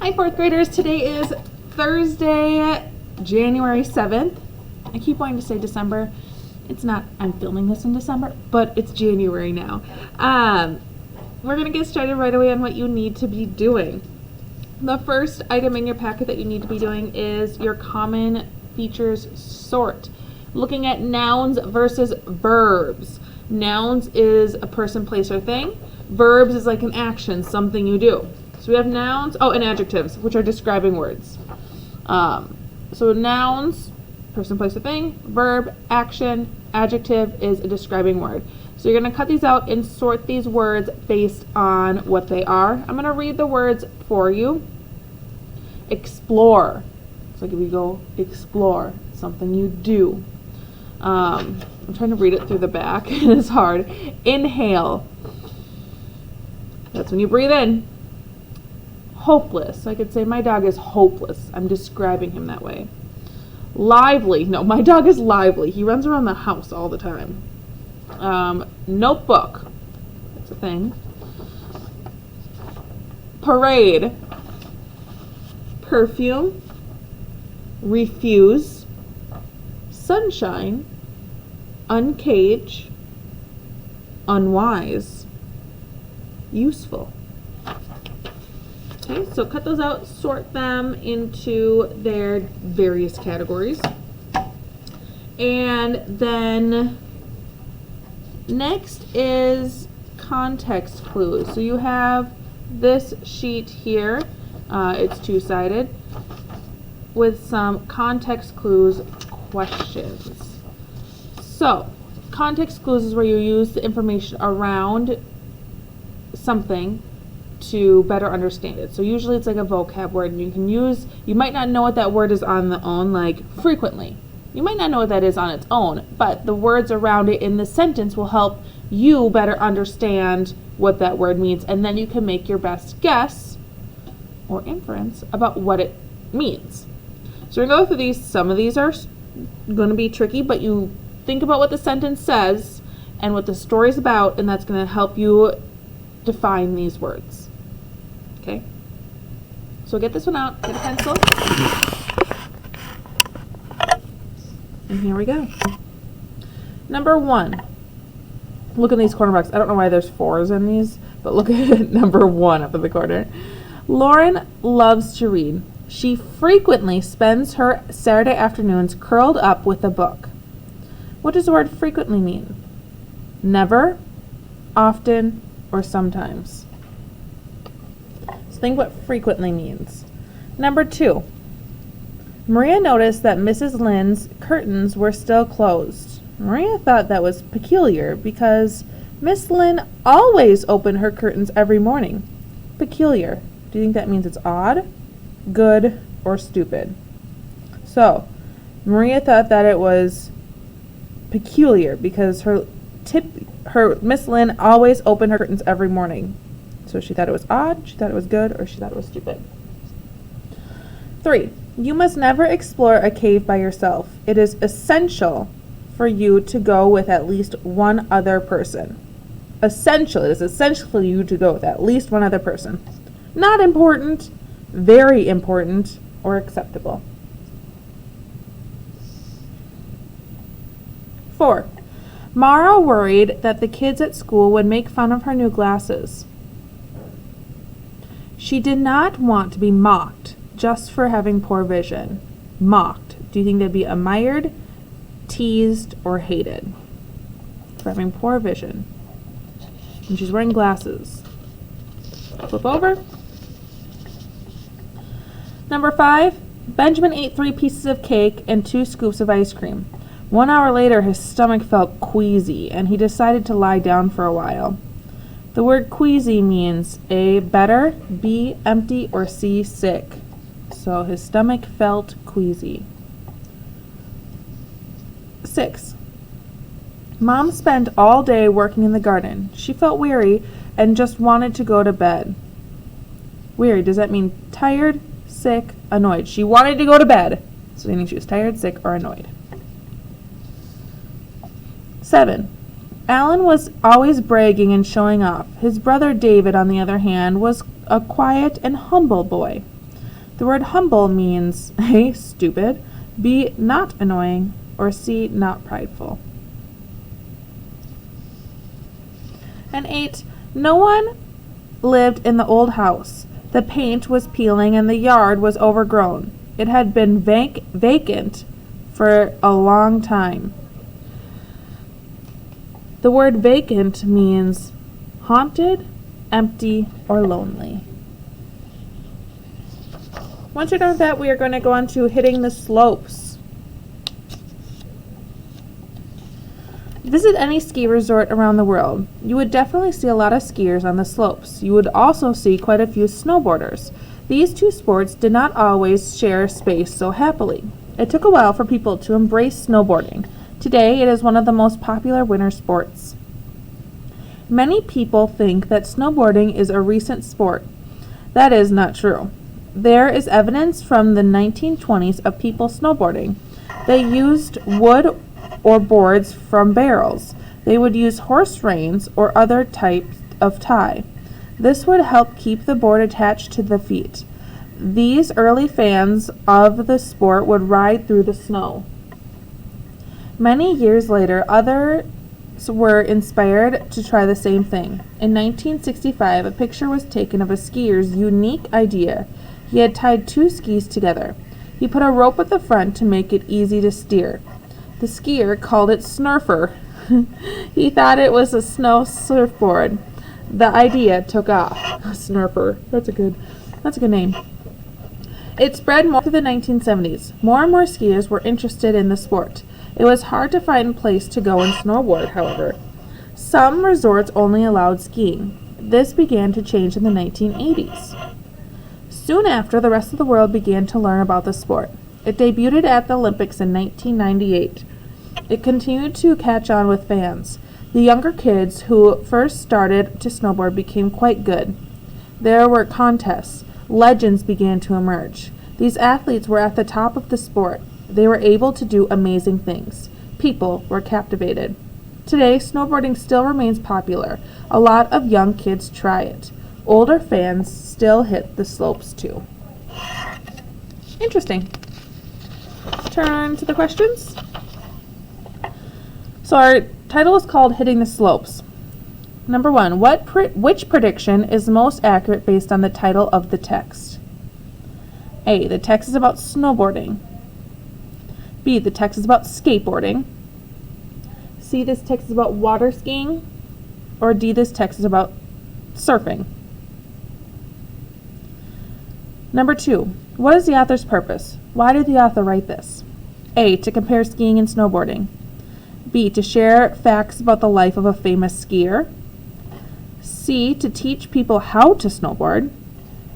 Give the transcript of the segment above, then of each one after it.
Hi, fourth graders. Today is Thursday, January 7th. I keep wanting to say December. It's not. I'm filming this in December, but it's January now. We're going to get started right away on what you need to be doing. The first item in your packet that you need to be doing is your common features sort. Looking at nouns versus verbs. Nouns is a person, place, or thing. Verbs is like an action, something you do. So we have nouns, and adjectives, which are describing words. So nouns, person, place, or thing. Verb, action, adjective is a describing word. So you're going to cut these out and sort these words based on what they are. I'm going to read the words for you. Explore. It's like if you go explore, something you do. I'm trying to read it through the back. It's hard. Inhale. That's when you breathe in. Hopeless. So I could say my dog is hopeless. I'm describing him that way. Lively. No, my dog is lively. He runs around the house all the time. Notebook. That's a thing. Parade. Perfume. Refuse. Sunshine. Uncage. Unwise. Useful. Okay, so cut those out, sort them into their various categories. And then next is context clues. So you have this sheet here, it's two-sided, with some context clues questions. So, context clues is where you use the information around something to better understand it. So usually it's like a vocab word, and you might not know what that word is on their own, like frequently. You might not know what that is on its own, but the words around it in the sentence will help you better understand what that word means, and then you can make your best guess or inference about what it means. So we're going to go through these. Some of these are going to be tricky, but you think about what the sentence says and what the story's about, and that's going to help you define these words. Okay? So get this one out, get a pencil. And here we go. Number 1. Look in these corner boxes. I don't know why there's 4s in these, but look at number 1 up in the corner. Lauren loves to read. She frequently spends her Saturday afternoons curled up with a book. What does the word frequently mean? Never, often, or sometimes. So think what frequently means. Number 2. Maria noticed that Mrs. Lynn's curtains were still closed. Maria thought that was peculiar because Miss Lynn always opened her curtains every morning. Peculiar. Do you think that means it's odd, good, or stupid? So, Maria thought that it was peculiar because her Miss Lynn always opened her curtains every morning. So she thought it was odd, she thought it was good, or she thought it was stupid. 3. You must never explore a cave by yourself. It is essential for you to go with at least one other person. Essential. It is essential for you to go with at least one other person. Not important, very important, or acceptable. 4. Mara worried that the kids at school would make fun of her new glasses. She did not want to be mocked just for having poor vision. Mocked. Do you think they'd be admired, teased, or hated for having poor vision? And she's wearing glasses. Flip over. Number 5. Benjamin ate 3 pieces of cake and 2 scoops of ice cream. 1 hour later, his stomach felt queasy, and he decided to lie down for a while. The word queasy means A, better, B, empty, or C, sick. So his stomach felt queasy. 6. Mom spent all day working in the garden. She felt weary and just wanted to go to bed. Weary, does that mean tired, sick, annoyed? She wanted to go to bed. So meaning she was tired, sick, or annoyed. 7. Alan was always bragging and showing off. His brother David, on the other hand, was a quiet and humble boy. The word humble means A, stupid, B, not annoying, or C, not prideful. And 8, no one lived in the old house. The paint was peeling and the yard was overgrown. It had been vacant for a long time. The word vacant means haunted, empty, or lonely. Once you're done with that, we are going to go on to hitting the slopes. Visit any ski resort around the world. You would definitely see a lot of skiers on the slopes. You would also see quite a few snowboarders. These two sports did not always share space so happily. It took a while for people to embrace snowboarding. Today, it is one of the most popular winter sports. Many people think that snowboarding is a recent sport. That is not true. There is evidence from the 1920s of people snowboarding. They used wood or boards from barrels. They would use horse reins or other types of tie. This would help keep the board attached to the feet. These early fans of the sport would ride through the snow. Many years later, others were inspired to try the same thing. In 1965, a picture was taken of a skier's unique idea. He had tied two skis together. He put a rope at the front to make it easy to steer. The skier called it Snurfer. He thought it was a snow surfboard. The idea took off. Snurfer. That's a good name. It spread more through the 1970s. More and more skiers were interested in the sport. It was hard to find a place to go and snowboard, however. Some resorts only allowed skiing. This began to change in the 1980s. Soon after, the rest of the world began to learn about the sport. It debuted at the Olympics in 1998. It continued to catch on with fans. The younger kids who first started to snowboard became quite good. There were contests. Legends began to emerge. These athletes were at the top of the sport. They were able to do amazing things. People were captivated. Today, snowboarding still remains popular. A lot of young kids try it. Older fans still hit the slopes too. Interesting. Turn to the questions. So our title is called Hitting the Slopes. Number 1, which prediction is most accurate based on the title of the text? A, the text is about snowboarding. B, the text is about skateboarding. C, this text is about water skiing. Or D, this text is about surfing. Number 2, what is the author's purpose? Why did the author write this? A, to compare skiing and snowboarding. B, to share facts about the life of a famous skier. C, to teach people how to snowboard.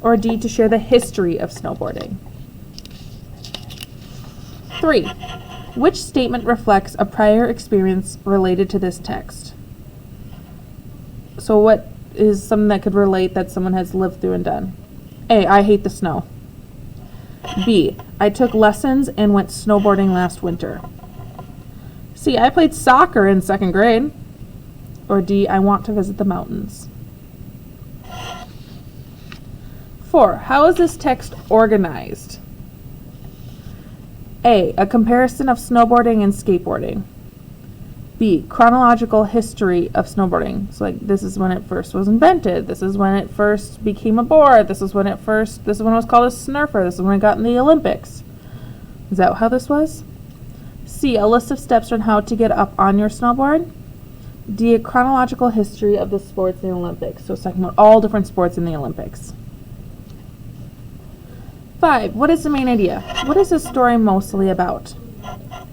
Or D, to share the history of snowboarding. 3, which statement reflects a prior experience related to this text? So what is something that could relate that someone has lived through and done? A, I hate the snow. B, I took lessons and went snowboarding last winter. C, I played soccer in 2nd grade. Or D, I want to visit the mountains. 4, how is this text organized? A, a comparison of snowboarding and skateboarding. B, chronological history of snowboarding. So like this is when it first was invented. This is when it first became a board. This is when it was called a snurfer. This is when it got in the Olympics. Is that how this was? C, a list of steps on how to get up on your snowboard. D, a chronological history of the sports in the Olympics. So it's talking about all different sports in the Olympics. 5, what is the main idea? What is this story mostly about?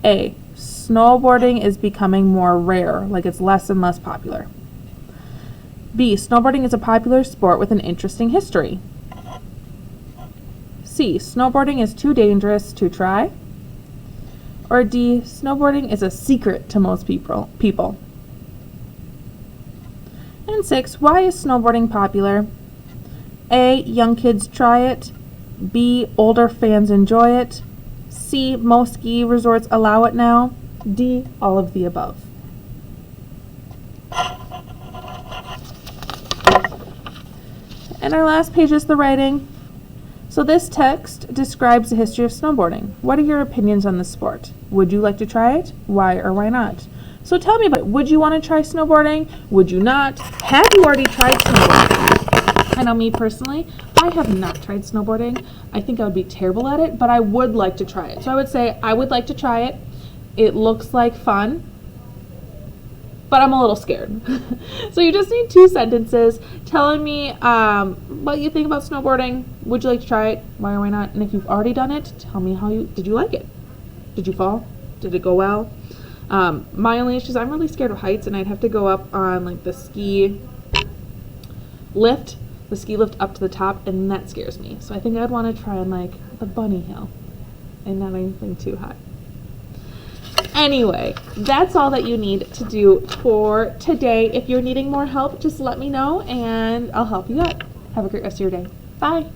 A, snowboarding is becoming more rare, like it's less and less popular. B, snowboarding is a popular sport with an interesting history. C, snowboarding is too dangerous to try. Or D, snowboarding is a secret to most people. And 6, why is snowboarding popular? A, young kids try it. B, older fans enjoy it. C, most ski resorts allow it now. D, all of the above. And our last page is the writing. So this text describes the history of snowboarding. What are your opinions on the sport? Would you like to try it? Why or why not? So tell me about it. Would you want to try snowboarding? Would you not? Have you already tried snowboarding? I know me personally, I have not tried snowboarding. I think I would be terrible at it, but I would like to try it. So I would say I would like to try it. It looks like fun, but I'm a little scared. So you just need 2 sentences telling me what you think about snowboarding. Would you like to try it? Why or why not? And if you've already done it, tell me did you like it? Did you fall? Did it go well? My only issue is I'm really scared of heights, and I'd have to go up on like the ski lift up to the top, and that scares me. So I think I'd want to try on like the bunny hill and not anything too high. Anyway, that's all that you need to do for today. If you're needing more help, just let me know and I'll help you out. Have a great rest of your day. Bye.